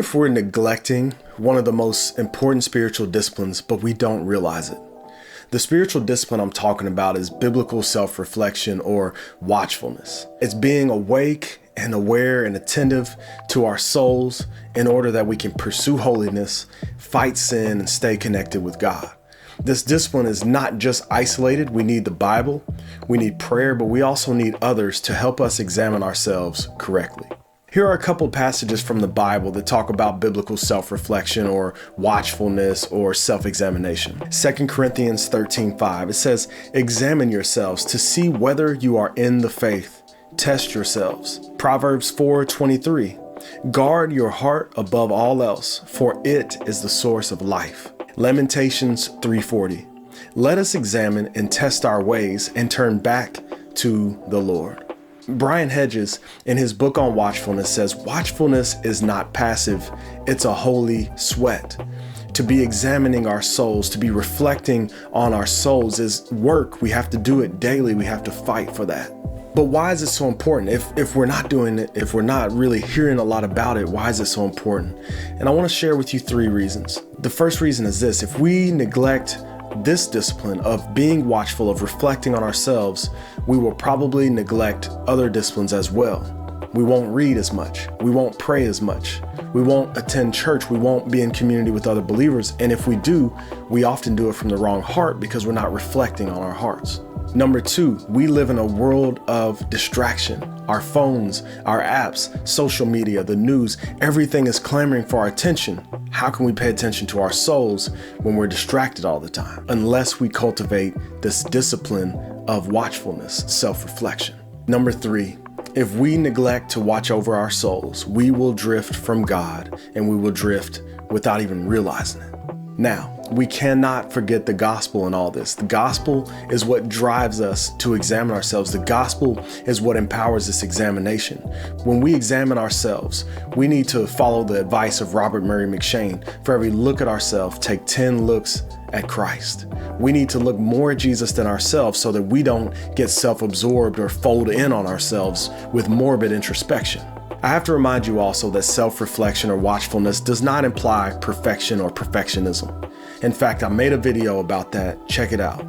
if we're neglecting one of the most important spiritual disciplines, but we don't realize it? The spiritual discipline I'm talking about is biblical self-reflection or watchfulness. It's being awake and aware and attentive to our souls in order that we can pursue holiness, fight sin, and stay connected with God. This discipline is not just isolated. We need the Bible, we need prayer, but we also need others to help us examine ourselves correctly. Here are a couple passages from the Bible that talk about biblical self-reflection or watchfulness or self-examination. 2 Corinthians 13:5, it says, "Examine yourselves to see whether you are in the faith. Test yourselves." Proverbs 4:23, "Guard your heart above all else, for it is the source of life." Lamentations 3:40, "Let us examine and test our ways and turn back to the Lord." Brian Hedges, in his book on watchfulness, says, "Watchfulness is not passive, it's a holy sweat." To be examining our souls, to be reflecting on our souls is work. We have to do it daily. We have to fight for that. But why is it so important? If we're not doing it, if we're not really hearing a lot about it, why is it so important? And I want to share with you 3 reasons. The first reason is this: if we neglect this discipline of being watchful, of reflecting on ourselves, we will probably neglect other disciplines as well. We won't read as much. We won't pray as much. We won't attend church. We won't be in community with other believers. And if we do, we often do it from the wrong heart because we're not reflecting on our hearts. Number 2, we live in a world of distraction. Our phones, our apps, social media, the news, everything is clamoring for our attention. How can we pay attention to our souls when we're distracted all the time? Unless we cultivate this discipline of watchfulness, self-reflection. Number 3, if we neglect to watch over our souls, we will drift from God and we will drift without even realizing it. Now, we cannot forget the gospel in all this. The gospel is what drives us to examine ourselves. The gospel is what empowers this examination. When we examine ourselves, we need to follow the advice of Robert Murray McShane. For every look at ourselves, take 10 looks at Christ. We need to look more at Jesus than ourselves so that we don't get self-absorbed or fold in on ourselves with morbid introspection. I have to remind you also that self-reflection or watchfulness does not imply perfection or perfectionism. In fact, I made a video about that. Check it out.